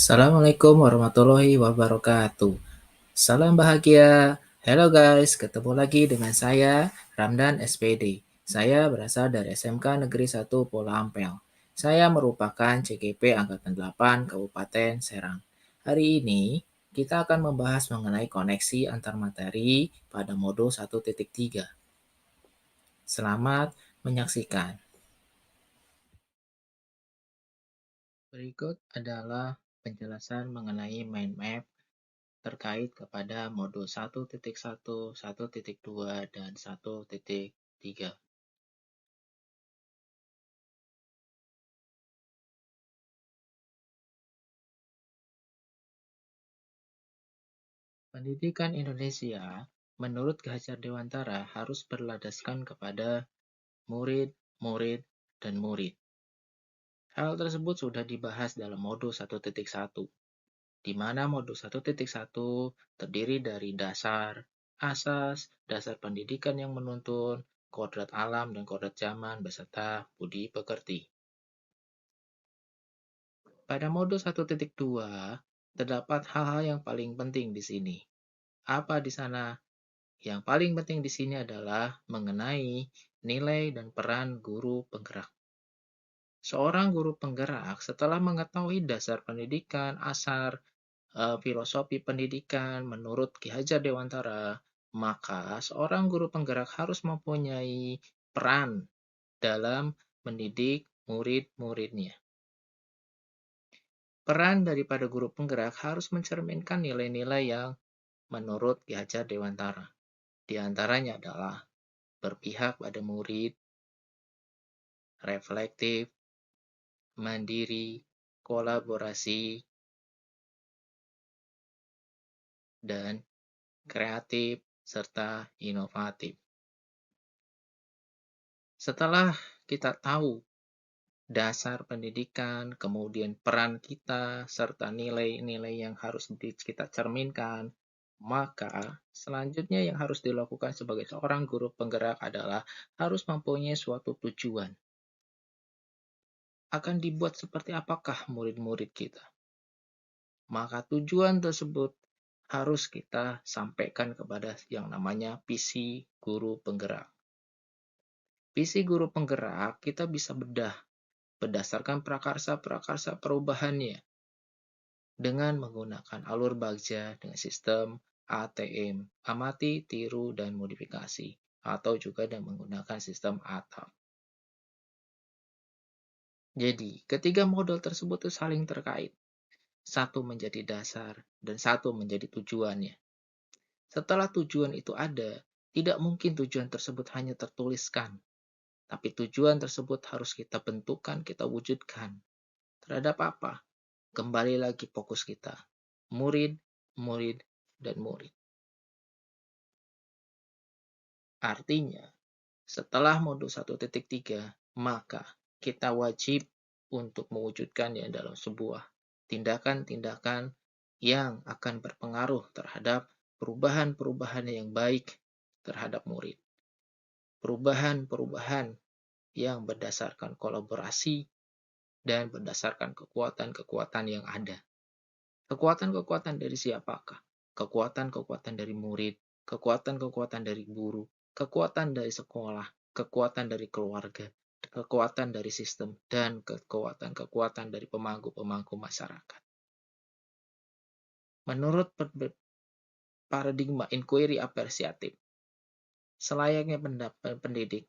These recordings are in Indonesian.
Assalamualaikum warahmatullahi wabarakatuh. Salam bahagia. Hello guys, ketemu lagi dengan saya Ramdan SPD. Saya berasal dari SMK Negeri 1 Pulau Ampel. Saya merupakan CGP Angkatan 8 Kabupaten Serang. Hari ini kita akan membahas mengenai koneksi antar materi pada modul 1.3. Selamat menyaksikan. Berikut adalah penjelasan mengenai mind map terkait kepada modul 1.1, 1.2, dan 1.3. Pendidikan Indonesia menurut Ki Hajar Dewantara harus berlandaskan kepada murid, murid, dan murid. Hal tersebut sudah dibahas dalam modul 1.1, di mana modul 1.1 terdiri dari dasar, asas, dasar pendidikan yang menuntun, kodrat alam dan kodrat zaman, beserta budi pekerti. Pada modul 1.2, terdapat hal-hal yang paling penting di sini. Apa di sana? Yang paling penting di sini adalah mengenai nilai dan peran guru penggerak. Seorang guru penggerak setelah mengetahui dasar pendidikan, asar, filosofi pendidikan menurut Ki Hajar Dewantara, maka seorang guru penggerak harus mempunyai peran dalam mendidik murid-muridnya. Peran daripada guru penggerak harus mencerminkan nilai-nilai yang menurut Ki Hajar Dewantara. Di antaranya adalah berpihak pada murid, reflektif, mandiri, kolaborasi, dan kreatif, serta inovatif. Setelah kita tahu dasar pendidikan, kemudian peran kita, serta nilai-nilai yang harus kita cerminkan, maka selanjutnya yang harus dilakukan sebagai seorang guru penggerak adalah harus mempunyai suatu tujuan. Akan dibuat seperti apakah murid-murid kita? Maka tujuan tersebut harus kita sampaikan kepada yang namanya visi guru penggerak. Visi guru penggerak kita bisa bedah berdasarkan prakarsa-prakarsa perubahannya dengan menggunakan alur bagja dengan sistem ATM, amati, tiru, dan modifikasi, atau juga dengan menggunakan sistem ATAP. Jadi, ketiga modul tersebut itu saling terkait. Satu menjadi dasar, dan satu menjadi tujuannya. Setelah tujuan itu ada, tidak mungkin tujuan tersebut hanya tertuliskan. Tapi tujuan tersebut harus kita bentukkan, kita wujudkan. Terhadap apa? Kembali lagi fokus kita. Murid, murid, dan murid. Artinya, setelah modul 1.3, maka kita wajib untuk mewujudkannya dalam sebuah tindakan-tindakan yang akan berpengaruh terhadap perubahan-perubahan yang baik terhadap murid. Perubahan-perubahan yang berdasarkan kolaborasi dan berdasarkan kekuatan-kekuatan yang ada. Kekuatan-kekuatan dari siapakah? Kekuatan-kekuatan dari murid, kekuatan-kekuatan dari guru, kekuatan dari sekolah, kekuatan dari keluarga, kekuatan dari sistem, dan kekuatan-kekuatan dari pemangku-pemangku masyarakat. Menurut paradigma inquiry apresiatif, selayaknya pendidik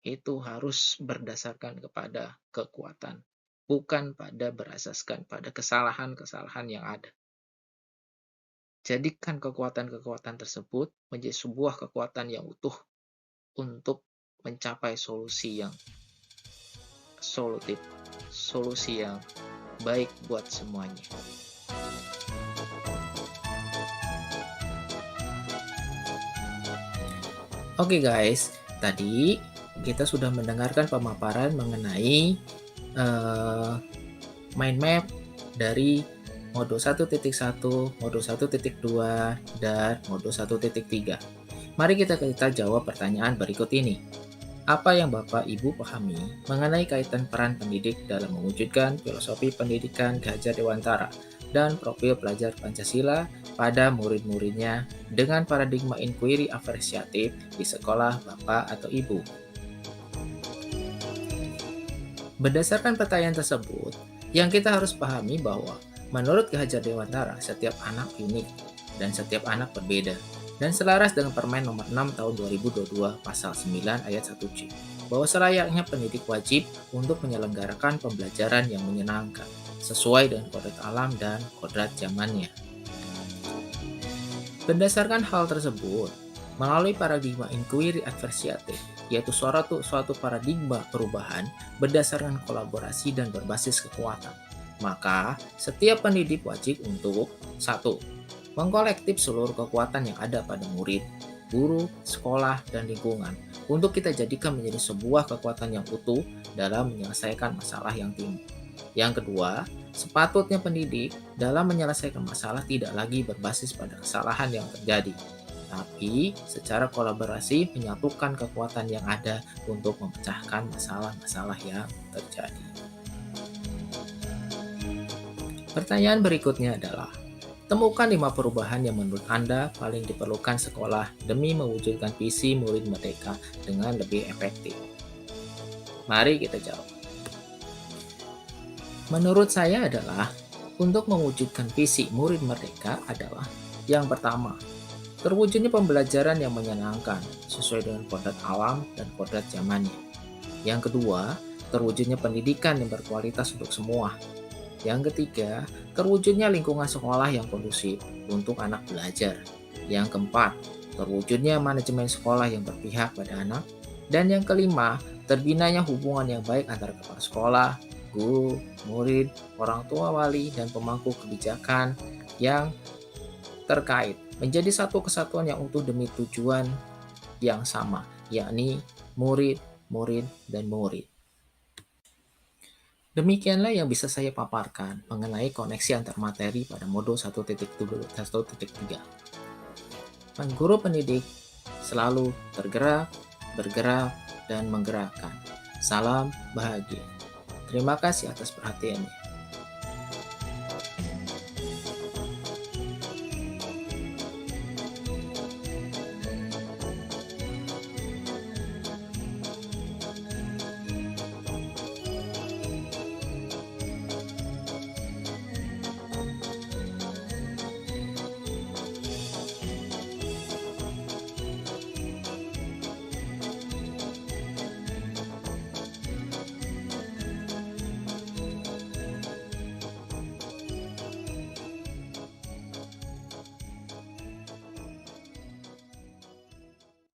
itu harus berdasarkan kepada kekuatan, bukan berasaskan pada kesalahan-kesalahan yang ada. Jadikan kekuatan-kekuatan tersebut menjadi sebuah kekuatan yang utuh untuk mencapai solusi yang solutif, solusi yang baik buat semuanya. Oke guys, tadi kita sudah mendengarkan pemaparan mengenai mind map dari modul 1.1, modul 1.2, dan modul 1.3. Mari kita jawab pertanyaan berikut ini. Apa yang Bapak Ibu pahami mengenai kaitan peran pendidik dalam mewujudkan filosofi pendidikan Ki Hajar Dewantara? dan profil pelajar Pancasila pada murid-muridnya dengan paradigma inquiry apresiatif di sekolah Bapak atau Ibu. Berdasarkan pertanyaan tersebut, yang kita harus pahami bahwa menurut Ki Hajar Dewantara, setiap anak unik dan setiap anak berbeda, dan selaras dengan Permen Nomor 6 Tahun 2022 Pasal 9 Ayat 1C, bahwa selayaknya pendidik wajib untuk menyelenggarakan pembelajaran yang menyenangkan, sesuai dengan kodrat alam dan kodrat zamannya. Berdasarkan hal tersebut, melalui paradigma inquiry adversiatif, yaitu suatu paradigma perubahan berdasarkan kolaborasi dan berbasis kekuatan, maka setiap pendidik wajib untuk 1. Mengkolektif seluruh kekuatan yang ada pada murid, guru, sekolah, dan lingkungan untuk kita jadikan menjadi sebuah kekuatan yang utuh dalam menyelesaikan masalah yang timbul. Yang kedua, sepatutnya pendidik dalam menyelesaikan masalah tidak lagi berbasis pada kesalahan yang terjadi, tapi secara kolaborasi menyatukan kekuatan yang ada untuk memecahkan masalah-masalah yang terjadi. Pertanyaan berikutnya adalah, temukan 5 perubahan yang menurut Anda paling diperlukan sekolah demi mewujudkan visi murid merdeka dengan lebih efektif. Mari kita jawab. Menurut saya adalah, untuk mewujudkan visi murid merdeka adalah, yang pertama, terwujudnya pembelajaran yang menyenangkan sesuai dengan kodrat alam dan kodrat zamannya. Yang kedua, terwujudnya pendidikan yang berkualitas untuk semua. Yang ketiga, terwujudnya lingkungan sekolah yang kondusif untuk anak belajar. Yang keempat, terwujudnya manajemen sekolah yang berpihak pada anak. Dan yang kelima, terbinanya hubungan yang baik antara kepala sekolah, guru, murid, orang tua wali, dan pemangku kebijakan yang terkait menjadi satu kesatuan yang utuh demi tujuan yang sama, yakni murid, murid, dan murid. Demikianlah yang bisa saya paparkan mengenai koneksi antar materi pada modul 1.3. Guru pendidik selalu tergerak, bergerak, dan menggerakkan. Salam bahagia. Terima kasih atas perhatiannya.